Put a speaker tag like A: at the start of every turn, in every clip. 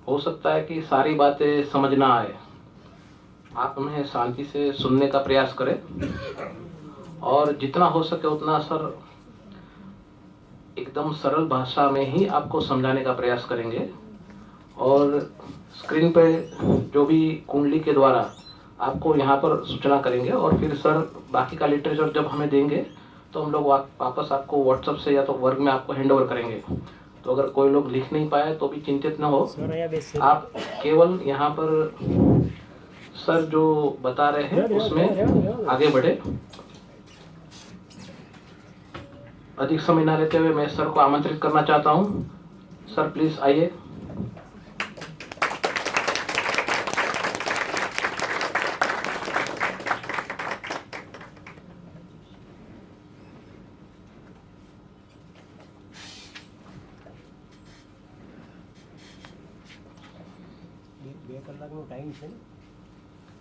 A: हो सकता है कि सारी बातें समझ ना आए, आप उन्हें शांति से सुनने का प्रयास करें और जितना हो सके उतना सर एकदम सरल भाषा में ही आपको समझाने का प्रयास करेंगे। और स्क्रीन पे जो भी कुंडली के द्वारा आपको यहाँ पर सूचना करेंगे और फिर सर बाकी का लिटरेचर जब हमें देंगे तो हम लोग वापस आपको व्हाट्सएप से या तो वर्ग में आपको हैंड ओवर करेंगे। तो अगर कोई लोग लिख नहीं पाए तो भी चिंतित न हो, आप केवल यहाँ पर सर जो बता रहे हैं उसमें आगे बढ़े। अधिक समय न लेते हुए मैं सर को आमंत्रित करना चाहता हूँ। सर प्लीज आइए।
B: બે કલાકનો ટાઈમ છે ને,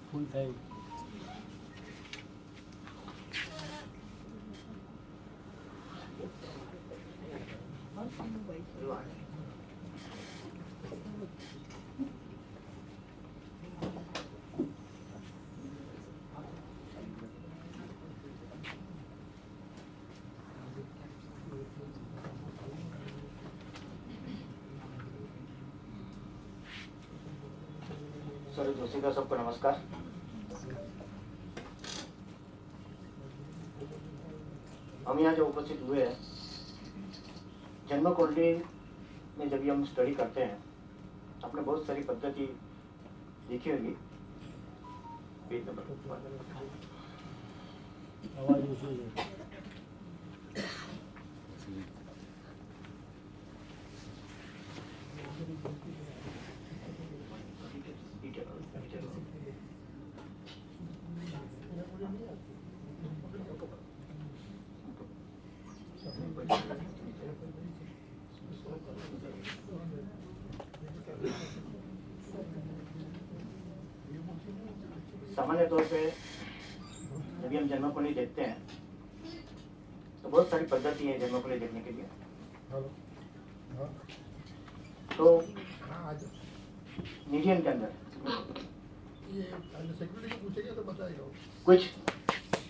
B: ફૂલ ટાઈમ.
C: सर जोशी का सबको नमस्कार। हम यहाँ जो उपस्थित हुए हैं, जन्म कुंडली में जब भी हम स्टडी करते हैं, आपने बहुत सारी पद्धति लिखी होगी। पेज नंबर
B: आवाज ऊंची है.
C: सामान्य तौर पे जब भी हम जन्म कुंडली देखते हैं तो बहुत सारी पद्धति है जन्म कुंडली देखने के लिए। तो मीडियम के अंदर कुछ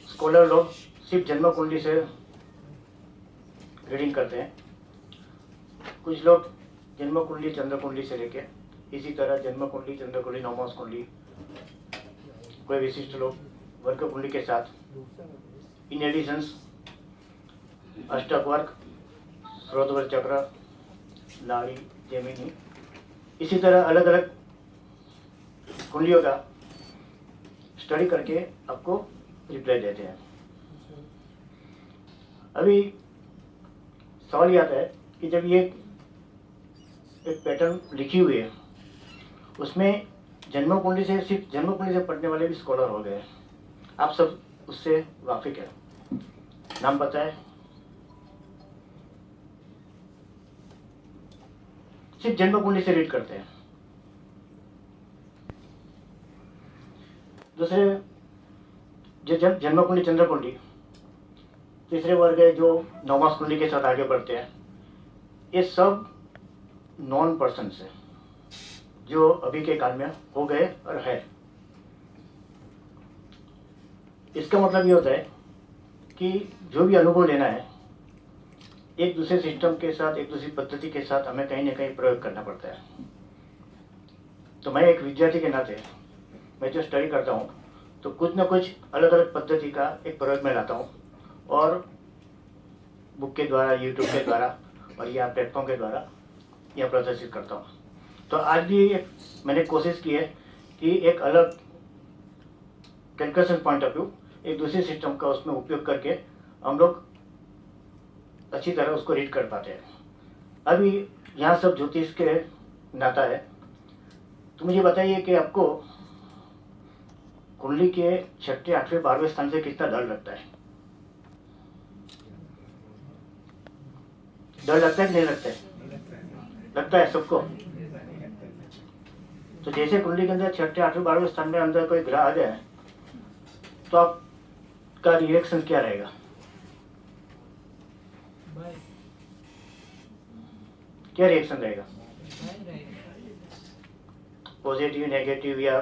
C: स्कॉलर लोग सिर्फ जन्म कुंडली से रीडिंग करते हैं, कुछ लोग जन्म कुंडली चंद्र कुंडली से लेके इसी तरह जन्म कुंडली चंद्र कुंडली नवमास कुंडली, कोई विशिष्ट लोग वर्ग कुंडली के साथ इन एडिशंस अष्टक वर्ग, स्रोतवर चक्र, नाड़ी, जेमिनी, इसी तरह अलग अलग कुंडलियों का स्टडी करके आपको रिप्लाई देते हैं। अभी सवाल ये आता है कि जब ये एक पैटर्न लिखी हुई है उसमें जन्म कुंडली से सिर्फ जन्म कुंडली से पढ़ने वाले भी स्कॉलर हो गए। आप सब उससे वाकिफ है, नाम बताएं। सिर्फ जन्म कुंडली से रीड करते हैं। दूसरे जो जन्म कुंडली चंद्र कुंडली, तीसरे वर्ग है जो नवमास कुंडली के साथ आगे बढ़ते हैं। ये सब नॉन पर्सन है जो अभी के काल में हो गए और है। इसका मतलब ये होता है कि जो भी अनुभव लेना है एक दूसरे सिस्टम के साथ, एक दूसरी पद्धति के साथ हमें कहीं ना कहीं प्रयोग करना पड़ता है। तो मैं एक विद्यार्थी के नाते मैं जो स्टडी करता हूँ तो कुछ ना कुछ अलग अलग पद्धति का एक प्रयोग में लाता हूँ और बुक के द्वारा, यूट्यूब के द्वारा और या प्लेटफॉर्म के द्वारा यह प्रदर्शित करता हूँ। तो आज भी मैंने कोशिश की है कि एक अलग कैलकुलेशन पॉइंट ऑफ व्यू, एक दूसरे सिस्टम का उसमें उपयोग करके हम लोग अच्छी तरह उसको रीड कर पाते हैं। अभी यहाँ सब ज्योतिष के नाता है, तो मुझे बताइए कि आपको कुंडली के 6, 8, 12वें स्थान से कितना डर लगता है? डर लगता है कि नहीं लगता है? लगता है सबको। तो जैसे कुंडली के अंदर 6, 8, 12वें स्थान में अंदर कोई ग्रह आ जाए तो आपका रिएक्शन क्या रहेगा? क्या रिएक्शन रहेगा? पॉजिटिव, नेगेटिव या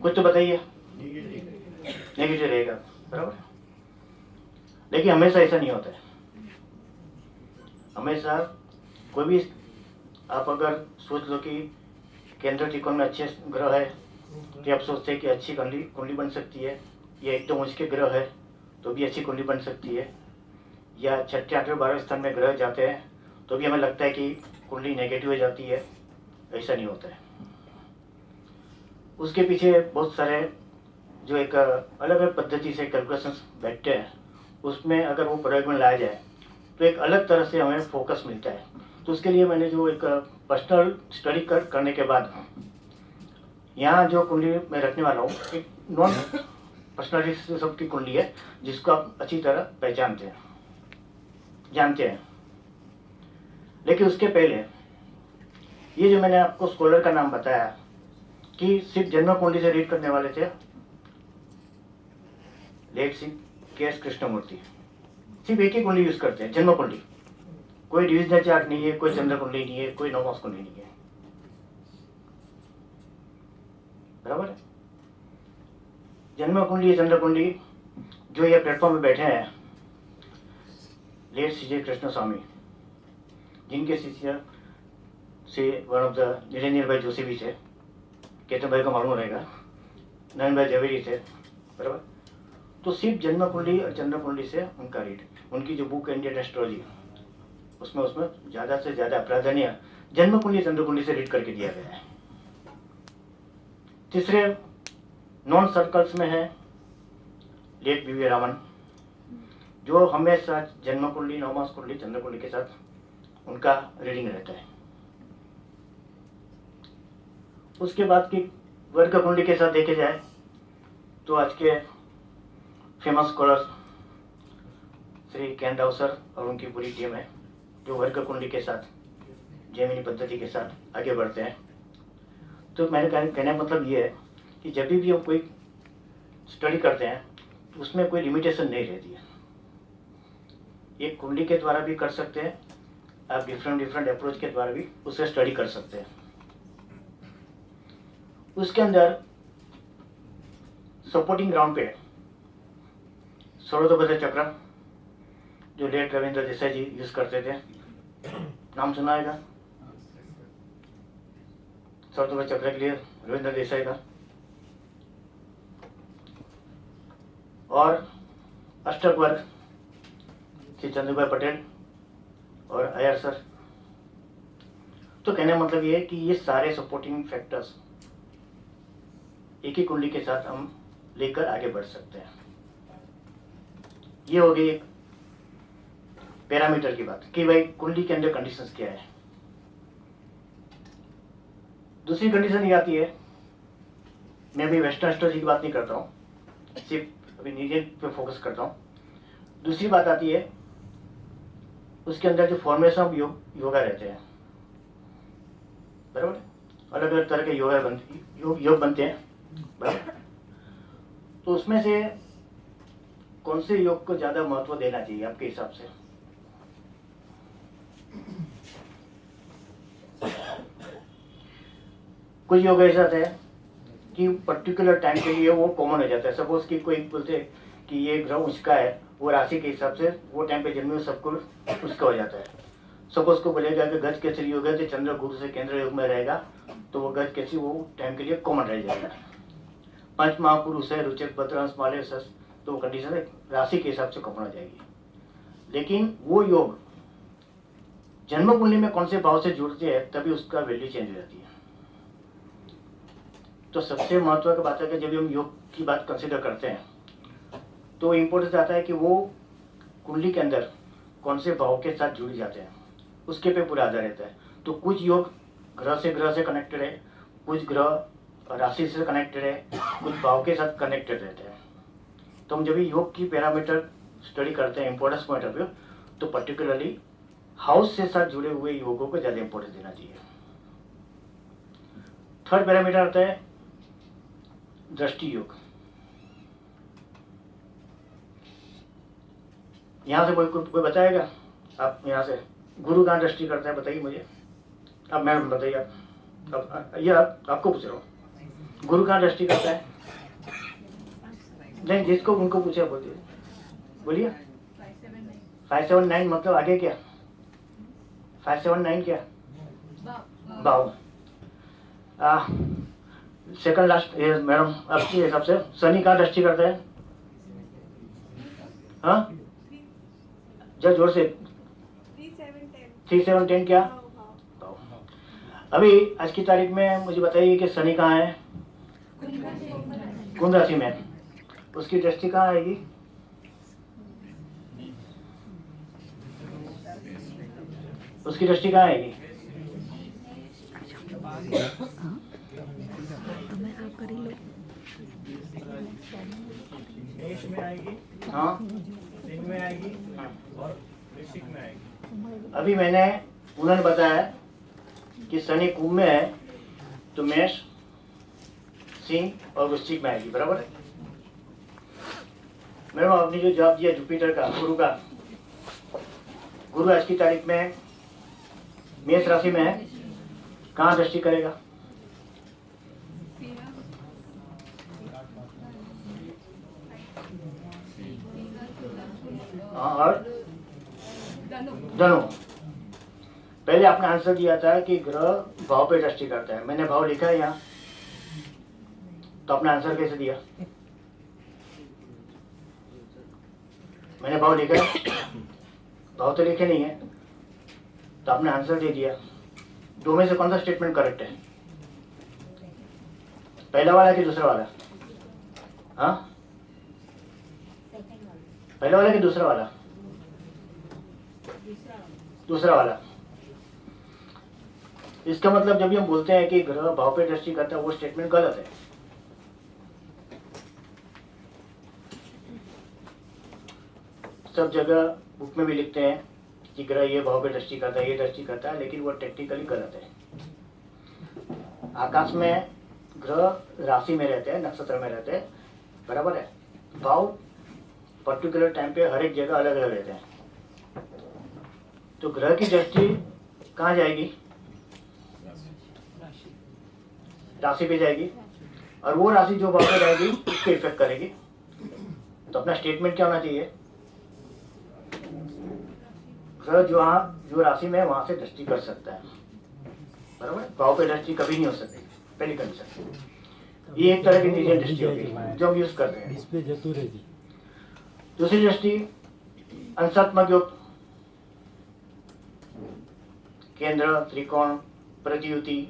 C: कुछ तो बताइए। नेगेटिव रहेगा, बराबर। लेकिन हमेशा ऐसा नहीं होता है। हमेशा कोई भी आप अगर सोच लो कि केंद्र त्रिकोण में अच्छे ग्रह है तो आप सोचते हैं कि अच्छी कुंडली कुंडली बन सकती है, या एकदम उसके ग्रह है तो भी अच्छी कुंडली बन सकती है, या छठे, आठवें, 12वें स्थान में ग्रह जाते हैं तो भी हमें लगता है कि कुंडली नेगेटिव हो जाती है। ऐसा नहीं होता है। उसके पीछे बहुत सारे जो एक अलग अलग पद्धति से कैलकुलेशंस बैठते हैं, उसमें अगर वो प्रयोग में लाया जाए तो एक अलग तरह से हमें फोकस मिलता है। तो उसके लिए मैंने जो एक पर्सनल स्टडी करने के बाद यहाँ जो कुंडली मैं रखने वाला हूँ, एक नॉन पर्सनलिटी सबकी कुंडली है जिसको आप अच्छी तरह पहचानते हैं, जानते हैं। लेकिन उसके पहले ये जो मैंने आपको स्कॉलर का नाम बताया कि सिर्फ जन्म कुंडली से रीड करने वाले थे, लेट सी के.एस. कृष्णमूर्ति, सिर्फ एक ही कुंडली यूज करते हैं, जन्म कुंडली। कोई डिविजनल चार्ट नहीं है, कोई चंद्र कुंडली नहीं है, कोई नवमास कुंडली नहीं है, बराबर है। जन्म कुंडली, चंद्र कुंडली जो ये प्लेटफॉर्म पे बैठे हैं, लेट सी कृष्ण स्वामी, जिनके शिष्य से वन ऑफ द निरंजन भाई जोशी भी थे, केतन भाई को मालूम रहेगा, नयन भाई जवेरी थे, बराबर। तो सिर्फ जन्म कुंडली और चंद्र कुंडली से उनका रीड, उनकी जो बुक इंडियन एस्ट्रोलॉजी, उसमें ज़्यादा से ज़्यादा प्राधान्य जन्म कुंडली, चंद्र कुंडली से रीड करके दिया गया है। तीसरे नॉन सर्कल्स में है लेट वी रामन, जो हमेशा जन्म कुंडली, नवमास कुंडली, चंद्र कुंडली के साथ उनका रीडिंग रहता है। उसके बाद की वर्ग कुंडली के साथ देखे जाए तो आज के फेमस स्कॉलर श्री केन राव सर और उनकी पूरी टीम है जो वर्ग कुंडली के साथ, जेमिनी पद्धति के साथ आगे बढ़ते हैं। तो मैंने कहने का मतलब ये है कि जब भी हम कोई स्टडी करते हैं तो उसमें कोई लिमिटेशन नहीं रहती है। एक कुंडली के द्वारा भी कर सकते हैं आप, डिफरेंट अप्रोच के द्वारा भी उसे स्टडी कर सकते हैं। उसके अंदर सपोर्टिंग ग्राउंड पे सर्वतोपद चक्र जो लेट रविंद्र देसाई जी यूज करते थे, नाम सुना है क्या? सर्वतोपद चक्र के लिए रविंद्र देसाई का। और अष्टक वर्ग श्री चंद्रभाई पटेल और अय्यर सर। तो कहने का मतलब ये है कि ये सारे सपोर्टिंग फैक्टर्स एक ही कुंडली के साथ हम लेकर आगे बढ़ सकते हैं। ये हो गई एक पैरामीटर की बात कि भाई कुंडली के अंदर कंडीशंस क्या है। दूसरी कंडीशन ये आती है, मैं अभी वेस्टर्न एस्ट्रोलॉजी की बात नहीं करता हूँ, सिर्फ अभी नीचे पे फोकस करता हूँ। दूसरी बात आती है उसके अंदर जो फॉर्मेशन ऑफ योगा रहते हैं, बराबर, अलग अलग तरह के योग बनते हैं, बराबर। तो उसमें से कौन से योग को ज्यादा महत्व देना चाहिए आपके हिसाब से? कुछ योग ऐसा है कि पर्टिकुलर टाइम के लिए वो कॉमन हो जाता है। सपोज कि कोई बोलते हैं कि ये ग्रह उसका है, वो राशि के हिसाब से वो टाइम पे जन्मे सबको उसका हो जाता है। सपोज को बोलेगा कि गज केसरी योग है तो चंद्र गुरु से केंद्र योग में रहेगा, तो वो गज केसरी वो टाइम के लिए कॉमन रह जाएगा। पंच महापुरुष है, रुचक, बद्रांश, माले, सस, तो वो कंडीशन राशि के हिसाब से कॉमन हो जाएगी। लेकिन वो योग जन्म कुंडली में कौन से भाव से जुड़ते हैं तभी उसका वैल्यू चेंज हो जाती है। तो सबसे महत्व की बात है कि जब हम योग की बात कंसिडर करते हैं तो इम्पोर्टेंस आता है कि वो कुंडली के अंदर कौन से भाव के साथ जुड़ जाते हैं, उसके पे पूरा आधार रहता है। तो कुछ योग ग्रह से कनेक्टेड है, कुछ ग्रह राशि से कनेक्टेड है, कुछ भाव के साथ कनेक्टेड रहते हैं। तो हम जब भी योग की पैरामीटर स्टडी करते हैं इम्पोर्टेंस पॉइंट ऑफ व्यू, तो पर्टिकुलरली हाउस से साथ जुड़े हुए योगों को ज़्यादा इंपॉर्टेंस देना चाहिए। थर्ड पैरामीटर आता है दृष्टि योग। यहाँ से कोई बताएगा? आप यहाँ से गुरु कहाँ दृष्टि करता है बताइए मुझे। अब मैडम बताइए आप। अब ये आपको पूछ रहा हूँ, गुरु कहाँ दृष्टि करता है? नहीं, जिसको उनको पूछा बोलिए। 579 मतलब आगे क्या? 579 क्या? भाव। सेकंड लास्ट मैडम, आपके हिसाब से शनि कहाँ दृष्टि करता है? हाँ, जरा जोर से। 3 7 10 क्या? भाव। अभी आज की तारीख में मुझे बताइए कि शनि कहाँ है? कुंभ राशि में। उसकी दृष्टि कहाँ आएगी? उसकी दृष्टि कहाँ आएगी?
B: मेष में आएगी,
C: हाँ,
B: सिंह में आएगी और वृश्चिक में आएगी।
C: अभी मैंने उन्होंने बताया कि शनि कुंभ में है तो मेष, सिंह और वृश्चिक में आएगी, बराबर है? मैडम आपने जो जवाब दिया जुपिटर का, गुरु का, गुरु आज की तारीख में मेष राशि में है, कहाँ दृष्टि करेगा? हाँ, और धनु। पहले आपने आंसर दिया था कि ग्रह भाव पे दृष्टि करता है, मैंने भाव लिखा है यहाँ, तो आपने आंसर कैसे दिया? मैंने भाव लिखा है, भाव तो लिखे नहीं है, तो आपने आंसर दे दिया। दो में से कौन सा स्टेटमेंट करेक्ट है? पहला वाला कि दूसरा वाला? हाँ, पहला वाला कि दूसरा वाला? दूसरा वाला। इसका मतलब जब भी हम बोलते हैं कि ग्रह भाव पे दृष्टि करता है, वो स्टेटमेंट गलत है। सब जगह बुक में भी लिखते हैं कि ग्रह ये भाव पे दृष्टि करता है, ये दृष्टि करता है, लेकिन वो टेक्निकली गलत है। आकाश में ग्रह राशि में रहते हैं, नक्षत्र में रहते हैं, बराबर है? भाव पर्टिकुलर टाइम पे हर एक जगह अलग अलग रहते हैं। तो ग्रह की दृष्टि कहाँ जाएगी? राशि पे जाएगी, और वो राशि जो भाव पे जाएगी उसको इफेक्ट करेगी। तो अपना स्टेटमेंट क्या होना चाहिए? ग्रह जो राशि में है वहां से दृष्टि कर सकता है, बराबर? भाव पे दृष्टि कभी नहीं हो सकती, पहली कंडीशन। ये एक तरह की निजी दृष्टि होगी जो हम यूज करते हैं। दूसरी दृष्टि अंशात्मक योग, केंद्र, त्रिकोण, प्रतियुति,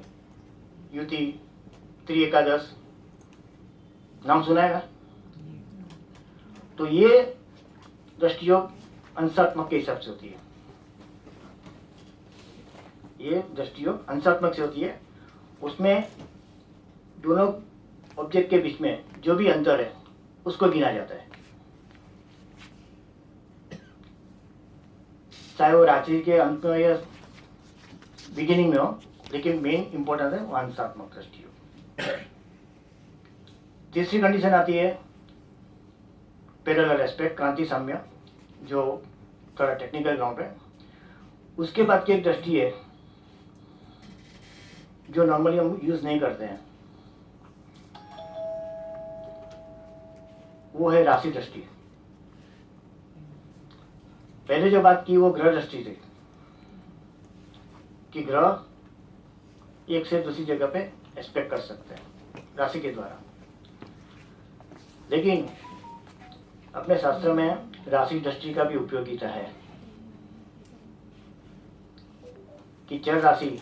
C: युति, त्रिएकादश, नाम सुना है ना? तो ये दृष्टि योग अंशात्मक के हिसाब से होती है। ये दृष्टि योग अंशात्मक से होती है। उसमें दोनों ऑब्जेक्ट के बीच में जो भी अंतर है उसको गिना जाता है, चाहे वो राशि के अंत में या बिगिनिंग में हो, लेकिन मेन इंपॉर्टेंट है वो अंशात्मक दृष्टि योग। तीसरी कंडीशन आती है पैरेलल एस्पेक्ट, क्रांति साम्य, जो थोड़ा टेक्निकल ग्राउंड है। उसके बाद की एक दृष्टि है जो नॉर्मली हम यूज नहीं करते हैं, वो है राशि दृष्टि। पहले जो बात की वो ग्रह दृष्टि थी कि ग्रह एक से दूसरी जगह पे एस्पेक्ट कर सकते हैं राशि के द्वारा। लेकिन अपने शास्त्र में राशि दृष्टि का भी उपयोगिता है कि चर राशि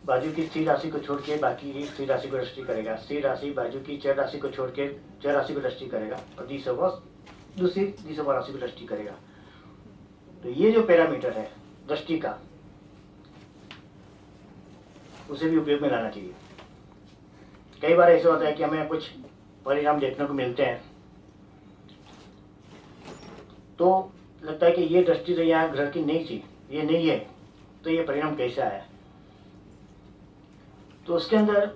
C: बाजू की स्थिर राशि को छोड़ के बाकी की स्थिर राशि को दृष्टि करेगा, स्थिर राशि बाजू की चर राशि को छोड़ के चर राशि को दृष्टि करेगा, और दूसरी दिशा राशि को दृष्टि करेगा। तो ये जो पैरामीटर है दृष्टि का, उसे भी उपयोग में लाना चाहिए। कई बार ऐसा होता है कि हमें कुछ परिणाम देखने को मिलते हैं तो लगता है कि ये दृष्टि तो यहाँ ग्रह की नहीं थी, ये नहीं है, तो ये परिणाम कैसे आया? तो उसके अंदर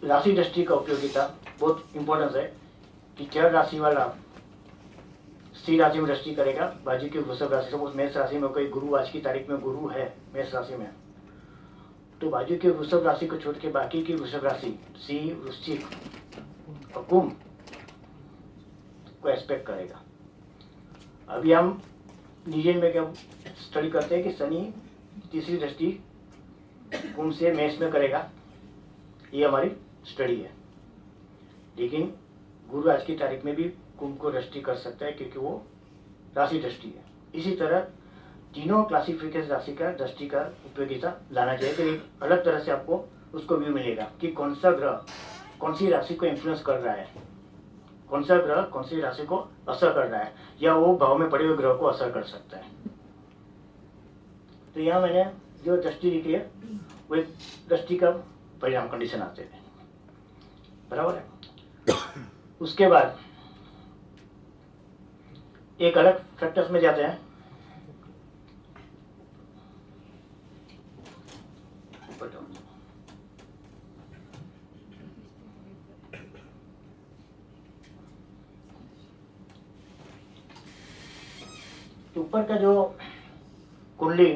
C: राशि दृष्टि का उपयोगिता बहुत इंपॉर्टेंस है कि चर राशि वाला सी राशि में दृष्टि करेगा, बाजू की वृषभ राशि से, उस मेष राशि में कोई गुरु आज की तारीख में गुरु है मेष राशि में, तो बाजू की वृषभ राशि को छोड़ के बाकी की वृषभ राशि सिंह, वृश्चिक और कुंभ को एस्पेक्ट करेगा। अभी हम नीचे में क्या स्टडी करते हैं कि शनि तीसरी दृष्टि कुंभ से मेष में करेगा, ये हमारी स्टडी है। लेकिन गुरु आज की तारीख में भी कुंभ को दृष्टि कर सकता है क्योंकि वो राशि दृष्टि है। इसी तरह तीनों क्लासिफिकेशन राशि का दृष्टि का उपयोगिता लाना चाहिए, तो एक अलग तरह से आपको उसको व्यू मिलेगा कि कौन सा ग्रह कौन सी राशि को इन्फ्लुएंस कर रहा है, कौन सा ग्रह कौन सी राशि को असर कर रहा है, या वो भाव में पड़े हुए ग्रह को असर कर सकता है। तो यहाँ मैंने जो दृष्टि लिखी है वो एक दृष्टि का परिणाम कंडीशन आते हैं, बराबर है। उसके बाद एक अलग फैक्टर्स में जाते हैं, ऊपर का जो कुंडली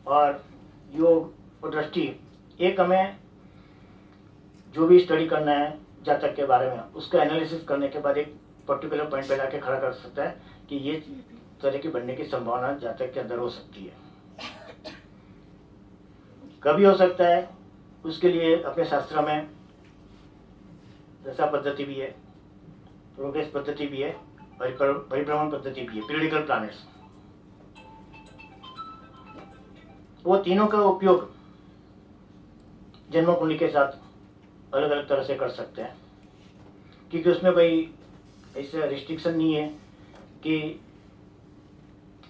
C: और योग और दृष्टि, एक हमें जो भी स्टडी करना है जातक के बारे में उसका एनालिसिस करने के बाद एक पर्टिकुलर पॉइंट पे लाके खड़ा कर सकता है कि ये तरह की बनने की संभावना जातक के अंदर हो सकती है। कभी हो सकता है, उसके लिए अपने शास्त्र में दशा पद्धति भी है, प्रोग्रेस पद्धति भी है, परिभ्रमण पद्धति भी है, पीरियडिकल प्लैनेट्स। वो तीनों का उपयोग जन्म कुंडली के साथ अलग अलग तरह से कर सकते हैं, क्योंकि उसमें कोई ऐसा रिस्ट्रिक्शन नहीं है कि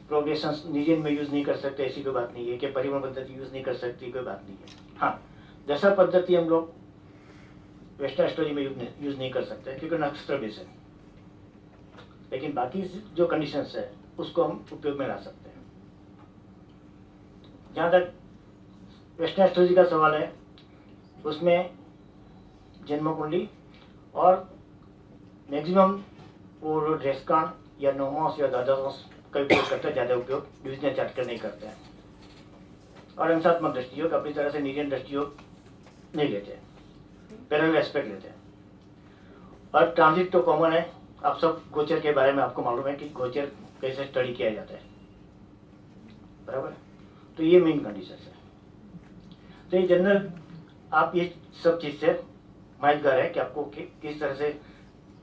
C: प्रोग्रेशन नीजन में यूज़ नहीं कर सकते, ऐसी कोई बात नहीं है कि परिवहन पद्धति यूज़ नहीं कर सकती, कोई बात नहीं है। हाँ, दशा पद्धति हम लोग वेस्टर्न एस्ट्रोलॉजी में यूज़ नहीं कर सकते क्योंकि नक्षत्र बेस है, लेकिन बाकी जो कंडीशंस है उसको हम उपयोग में ला सकते हैं। जहाँ तक वेस्टर्न एस्ट्रोलॉजी का सवाल है, उसमें जन्म कुंडली और मैक्सिमम वो रेस्कान या नौमास या द्वादश का उपयोग करते हैं, ज़्यादा उपयोग डिविजनल चार्ट कर नहीं करते हैं, और अंशात्मक दृष्टियोग अपनी तरह से नीजन दृष्टियोग नहीं लेते हैं, पैरेलल एस्पेक्ट लेते हैं। और ट्रांजिट तो कॉमन है, आप सब गोचर के बारे में आपको मालूम है कि गोचर कैसे स्टडी किया जाता है, बराबर। तो ये मेन कंडीशन है। तो ये जनरल आप ये सब चीज़ से माहितगार है कि आपको किस तरह से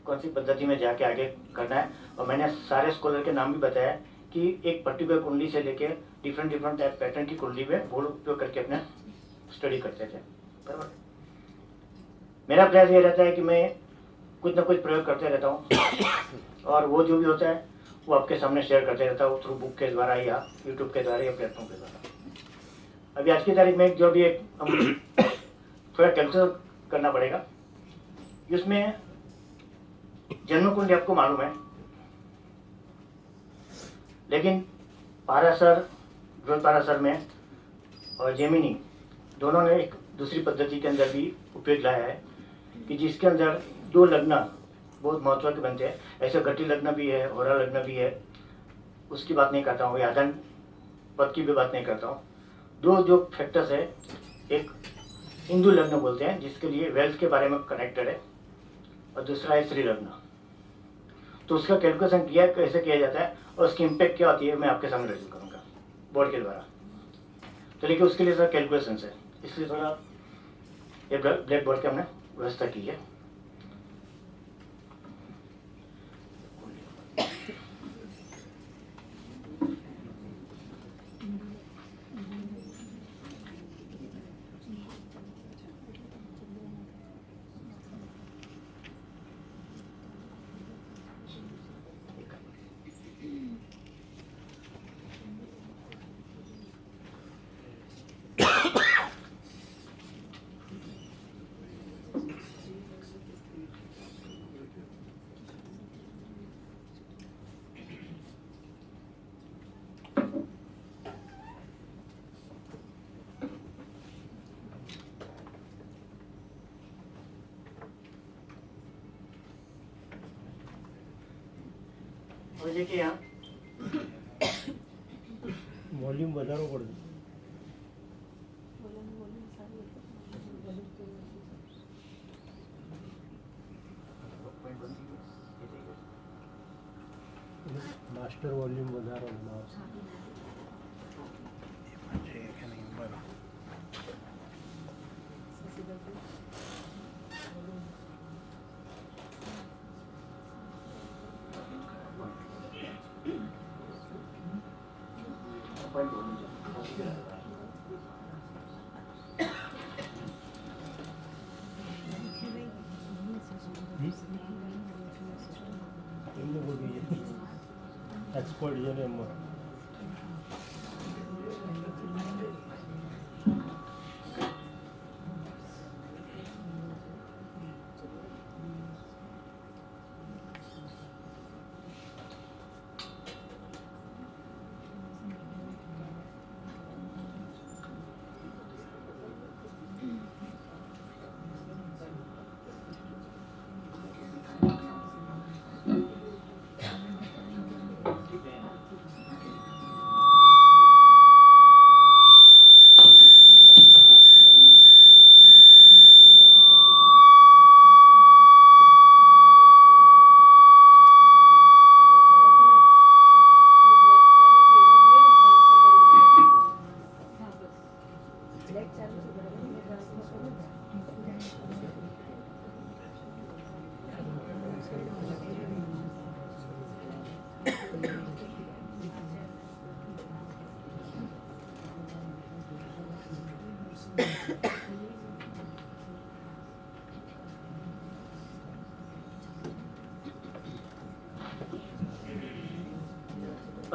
C: कौन सी पद्धति में जाके आगे करना है। और मैंने सारे स्कॉलर के नाम भी बताया कि एक पर्टिकुलर कुंडली से लेके डिफरेंट टाइप पैटर्न की कुंडली में वो उपयोग करके अपने स्टडी करते थे, बराबर। मेरा प्रयास ये रहता है कि मैं कुछ ना कुछ प्रयोग करते रहता हूँ और वो जो भी होता है वो आपके सामने शेयर करते रहता हूँ थ्रू बुक के द्वारा या यूट्यूब के द्वारा या प्लेटफॉर्म के द्वारा। अभी आज की तारीख में जो भी एक थोड़ा कैलकुलेट करना पड़ेगा, इसमें जन्म कुंडली आपको मालूम है, लेकिन पाराशर, ध्रुव पाराशर में और जेमिनी दोनों ने एक दूसरी पद्धति के अंदर भी उपयोग लाया है कि जिसके अंदर दो लग्न बहुत महत्व के बनते हैं। ऐसे घटी लग्न भी है, होरा लग्न भी है, उसकी बात नहीं करता हूँ, यादन पद की भी बात नहीं करता हूँ। दो जो फैक्टर्स है, एक हिंदू लग्न बोलते हैं जिसके लिए वेल्थ के बारे में कनेक्टेड है, और दूसरा है श्री लग्न। तो उसका कैलकुलेशन किया कैसे किया जाता है और उसकी इम्पैक्ट क्या होती है मैं आपके सामने रजू करूँगा बोर्ड के द्वारा। तो लेकिन उसके लिए सर कैलकुलेशन है, इसलिए थोड़ा ये ब्लैक बोर्ड की हमने व्यवस्था की है। હવે देखिए यहाँ
B: वॉल्यूम વધારવો પડે. માસ્ટર વોલ્યુમ વધારવાનું આવશે. એમને બધું એક્સપર્ટ છે ને એમાં.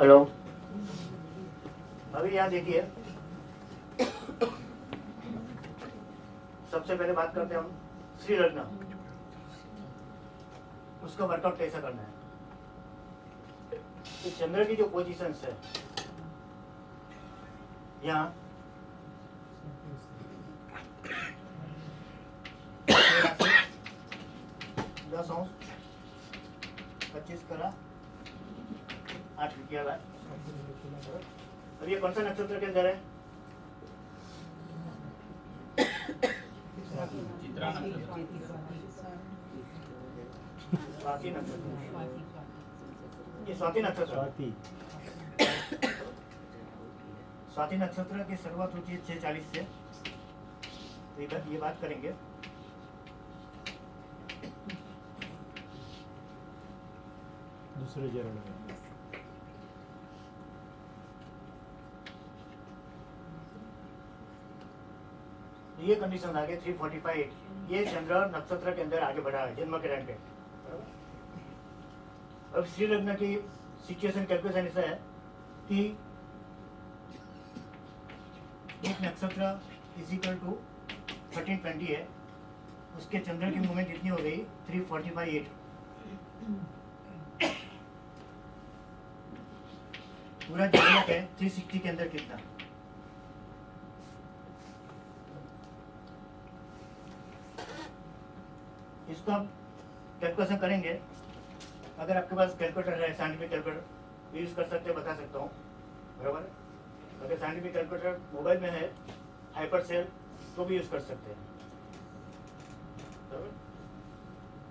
C: हेलो, अभी यहाँ देखिए, सबसे पहले बात करते हैं हम श्री लग्न, उसका वर्कआउट कैसा करना है. तो चंद्र की जो पोजीशंस है यहाँ 10 अंश 25 करा 8 रुपया का. अब ये कौन सा नक्षत्र के अंदर है? स्वाति नक्षत्र. ये स्वाति नक्षत्र. स्वाति नक्षत्र की शुरुआत होती है 6:40 से. ये बात करेंगे.
B: दूसरे चरण में
C: ये कंडीशन आगे 345. ये चंद्र नक्षत्र के अंदर आगे बढ़ा है जन्म के टाइम पे. अब श्री लग्न की सिचुएशन कैलकुलेशन ऐसा है कि एक नक्षत्र इजिकल टू 1320 है, उसके चंद्र की मूवमेंट कितनी हो गई 345. पूरा जगह है 360 के अंदर कितना. इसको आप कैलकुलेशन करेंगे. अगर आपके पास कैलकुलेटर है, साइंटिफिक कैलकुलेटर यूज कर सकते हैं, बता सकता हूँ, बराबर. अगर साइंटिफिक कैलकुलेटर मोबाइल में है, हाइपर सेल, तो भी यूज कर सकते हैं, बराबर.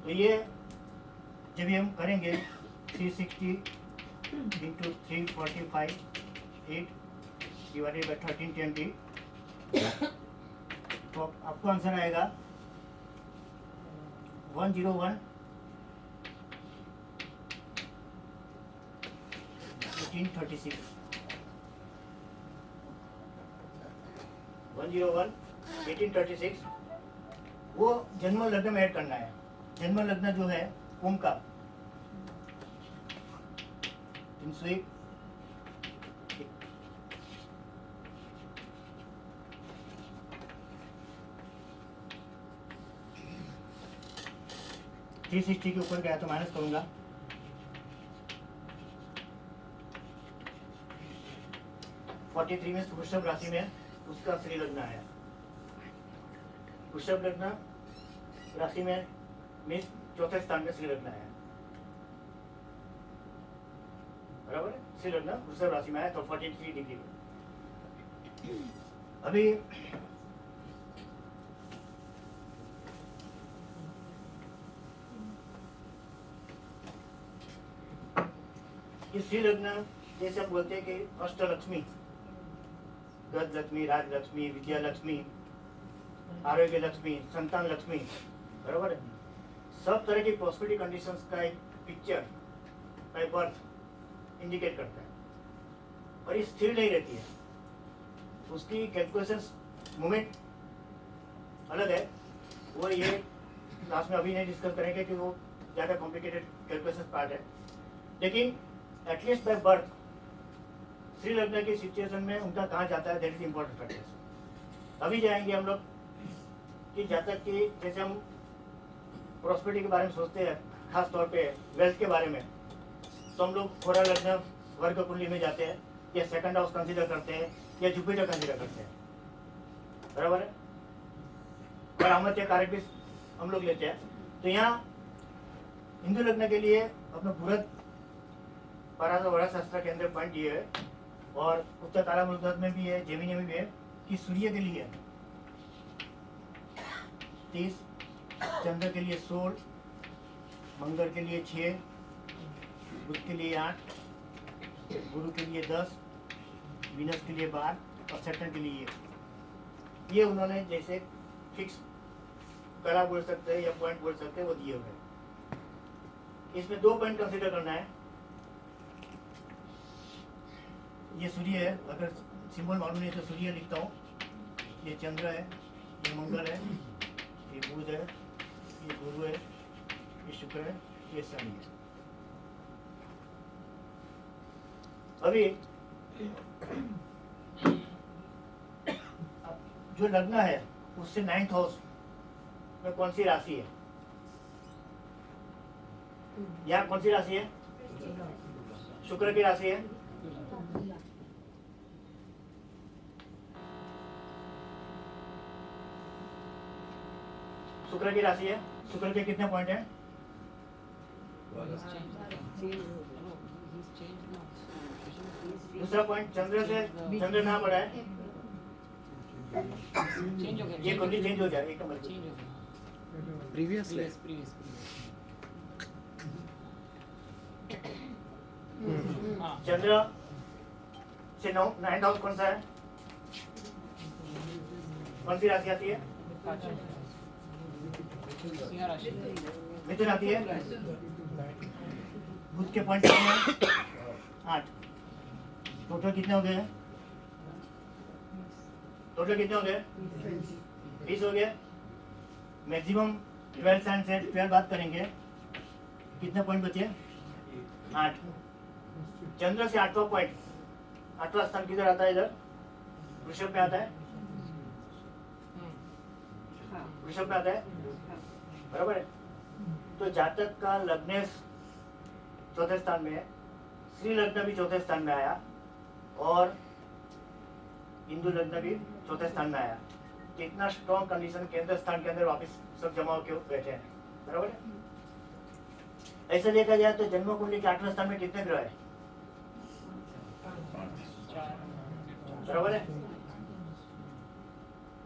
C: तो ये जब भी हम करेंगे 360 इंटू 345 8 डिवाइडेड बाई 1320, तो आपको आंसर आएगा 101 1836. 101 1836 वो जन्म लग्न में ऐड करना है. जन्म लग्न जो है कुंभ का 301. थ्री 360 के ऊपर गया तो माइनस करूंगा. 43 में वृषभ राशि में उसका श्री लग्न है. वृषभ लग्न राशि में मेष चौथे स्थान में श्री लग्न है. बराबर है। श्री लग्न वृषभ राशि में है तो 43 डिग्री में। अभी ये श्री लग्न जैसे हम बोलते हैं कि अष्टलक्ष्मी, गज लक्ष्मी, राज लक्ष्मी, विद्या लक्ष्मी, आरोग्य लक्ष्मी, संतान लक्ष्मी, बराबर है। सब तरह की प्रॉस्पेरिटी कंडीशंस का एक पिक्चर बाय बर्थ इंडिकेट करता है और ये स्थिर नहीं रहती है, उसकी कैलकुलेशंस मोमेंट अलग है। वो ये क्लास में अभी नहीं डिस्कस करेंगे कि वो ज़्यादा कॉम्प्लिकेटेड कैलकुलेशन पार्ट है, लेकिन एटलीस्ट बाय बर्थ श्री लग्न की सिचुएशन में उनका कहाँ जाता है, दैट इज इम्पोर्टेंट फैक्टर्स। अभी जाएंगे हम लोग कि जातक की, जैसे हम प्रॉस्पेरिटी के बारे में सोचते हैं, खास तौर पे वेल्थ के बारे में, तो हम लोग खोरा लग्न वर्ग कुंडली में जाते हैं या सेकंड हाउस कंसीडर करते हैं या जुपिटर कंसीडर करते हैं, बराबर है। और अमर्त्य कारक भी हम लोग लेते हैं। तो यहाँ हिंदू लग्न के लिए अपना पूरा वरा शास्त्र के अंदर पॉइंट ये है, और उत्तर तारा मुल्क में भी है, जेमिनी में भी है, कि सूर्य के लिए 30, चंद्र के लिए 16, मंगल के लिए 6, बुध के लिए 8, गुरु के लिए 10, वीनस के लिए 12 और सैटर्न के लिए 1। ये उन्होंने जैसे फिक्स कला बोल सकते हैं या पॉइंट बोल सकते हैं, वो दिए हुए हैं। इसमें 2 पॉइंट कंसीडर करना है। ये सूर्य है, अगर सिंबल मालूम नहीं तो सूर्य लिखता हूँ। ये चंद्र है, ये मंगल है, ये बुध है, ये गुरु है, ये शुक्र है, ये शनि है। अभी जो लग्न है उससे 9th हाउस में कौन सी राशि है, यहाँ कौन सी राशि है? शुक्र की राशि है। शुक्र की राशि है। शुक्र के कितने पॉइंट हैं? दूसरा पॉइंट चंद्र से, चंद्र कहाँ पड़ा है? ये कुंडली चेंज हो जाए, एक नंबर
D: प्रीवियस
C: चंद्र से 9th हाउस कौन सा है? कौन सी राशि आती है? मिथुन आती है। बुध के पॉइंट कितने हैं? 8। टोटल कितने हो गए? टोटल कितने हो गए? 20 हो गए। मैक्सिमम 12 साइंस से 12 बात करेंगे, कितने पॉइंट बचे? 8। चंद्र से 8वां पॉइंट, 8वां स्थान किधर आता है? इधर वृषभ में आता है। वृषभ में आता है, बराबर है। तो जातक का लग्नेश चौथे स्थान में है, श्री लग्न भी चौथे स्थान में आया और हिंदू लग्न भी चौथे स्थान में आया। कितना स्ट्रॉन्ग कंडीशन, केंद्र स्थान के अंदर वापस सब जमा होकर बैठे हैं, बराबर है। ऐसा देखा जाए तो जन्म कुंडली के 8वें स्थान में कितने ग्रह है? बराबर है।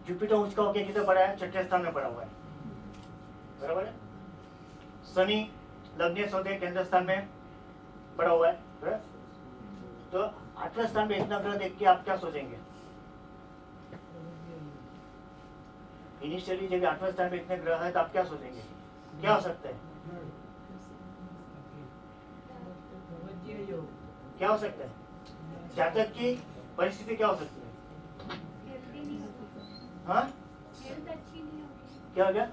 C: जुपिटर ऊंच का होकर किधर पड़ा है? 6ठे स्थान में पड़ा हुआ है, बराबर है। शनि लग्नेश होते केंद्र स्थान में पड़ा हुआ है, बराबर? तो 8वें स्थान में इतना ग्रह देख के आप क्या सोचेंगे? इनिशियली जब 8वें स्थान में इतने ग्रह है तो आप क्या सोचेंगे? क्या हो सकता है? क्या हो सकता है? जातक की परिस्थिति क्या हो सकती है? हाँ, क्या हो गया?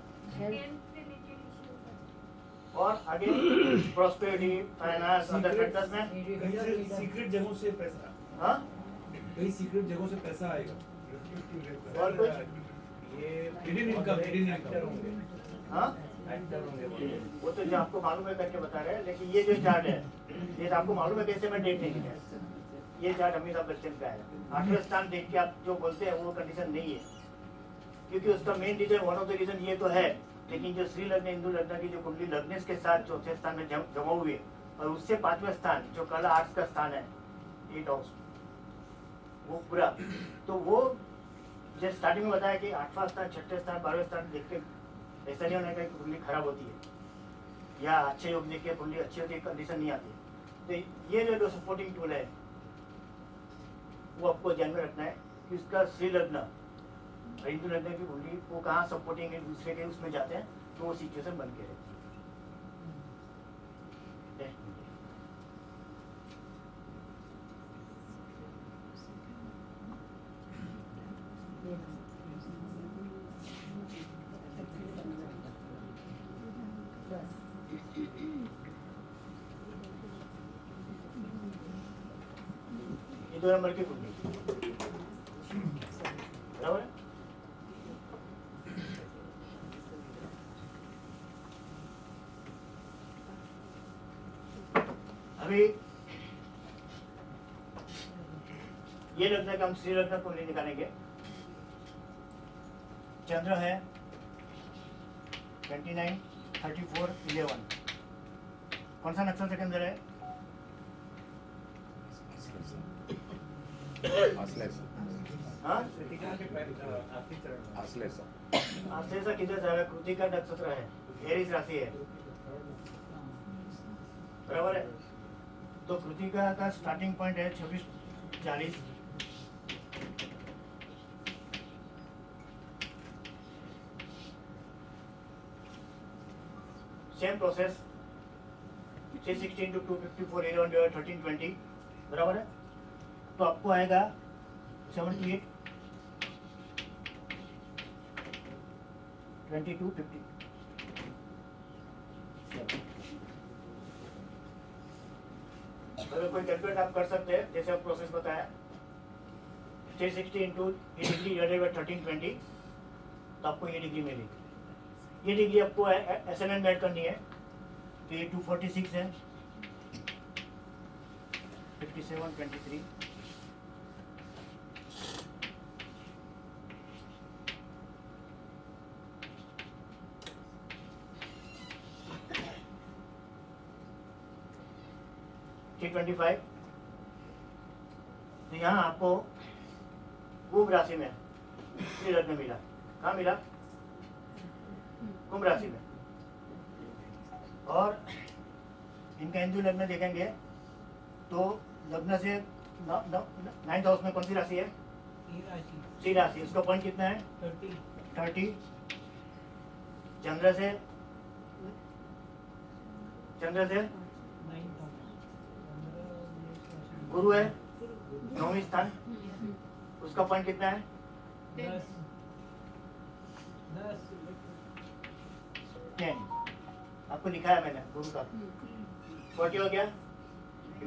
C: और आगे प्रॉस्पेरिटी, फाइनेंस, अदर फैक्टर्स में
E: सीक्रेट जगहों से पैसा,
C: हाँ,
E: कई सीक्रेट जगहों से पैसा आएगा।
C: और कुछ,
E: ये हिडन इनकम होंगे,
C: हाँ, वो तो जो आपको मालूम है करके बता रहे हैं। लेकिन ये जो चार्ट है, ये आपको मालूम है कैसे, मैं डेट नहीं लिखा है। ये चार्ट अमिताभ बच्चन का है। 8वें स्थान देख के आप जो बोलते हैं वो कंडीशन नहीं है, क्योंकि उसका main reason, one of the reason ये तो है। लेकिन जो श्री लग्न, हिंदू लग्न की जो कुंडली लग्नेश के साथ चौथे स्थान में जमा हुई है, और उससे 5वां स्थान जो कला आर्ट्स का स्थान है 8 हाउस, वो पूरा, तो वो जैसे स्टार्टिंग में बताया कि 8वां स्थान 6ठे स्थान 12वें स्थान देख के ऐसा नहीं होना कि कुंडली खराब होती है या अच्छे योग देख के कुंडली अच्छी होती है, कंडीशन नहीं आती। तो ये जो सपोर्टिंग टूल है वो आपको ध्यान में रखना है कि उसका श्री लग्न और हिंदू लग्न की कुंडली वो कहाँ सपोर्टिंग एक दूसरे के उसमें जाते हैं, तो वो सिचुएशन बन के रहती है। ये 2 नंबर की कुंडली बराबर है। अभी ये लग्न का हम श्री लग्न कुंडली निकालेंगे। चंद्र है 29, 34, 11, कौन सा नक्षत्र के अंदर है? हाँ? आश्लेषा किधर जाएगा? कृतिका नक्षत्र है, एरीज राशि है, बराबर है। तो कृतिका का स्टार्टिंग पॉइंट है 26-40, सेम प्रोसेस 360 into 254 11 divided 13 20, बराबर है। तो आपको आएगा 78 22 50। अगर कोई कैलकुलेट आप कर सकते हैं जैसे आप प्रोसेस बताया 360 into डिग्री डिवाइडेड बाय 13 20, तो आपको ये डिग्री मिलेगी। ये डिग्री आपको एसएनएन में ऐड करनी है, तो ये 246 है, 57 23, T25। तो यहाँ आपको कुंभ राशि में श्री लग्न मिला। कहाँ मिला? कुंभ राशि में। और इनका हिंदू लग्न देखेंगे तो लग्न से 9th हाउस में कौन सी राशि है? श्री राशि। उसका पॉइंट कितना है? 30। चंद्र से गुरु है 9वें स्थान, उसका पॉइंट कितना है? 10। आपको लिखा है मैंने गुरु का 40 हो गया।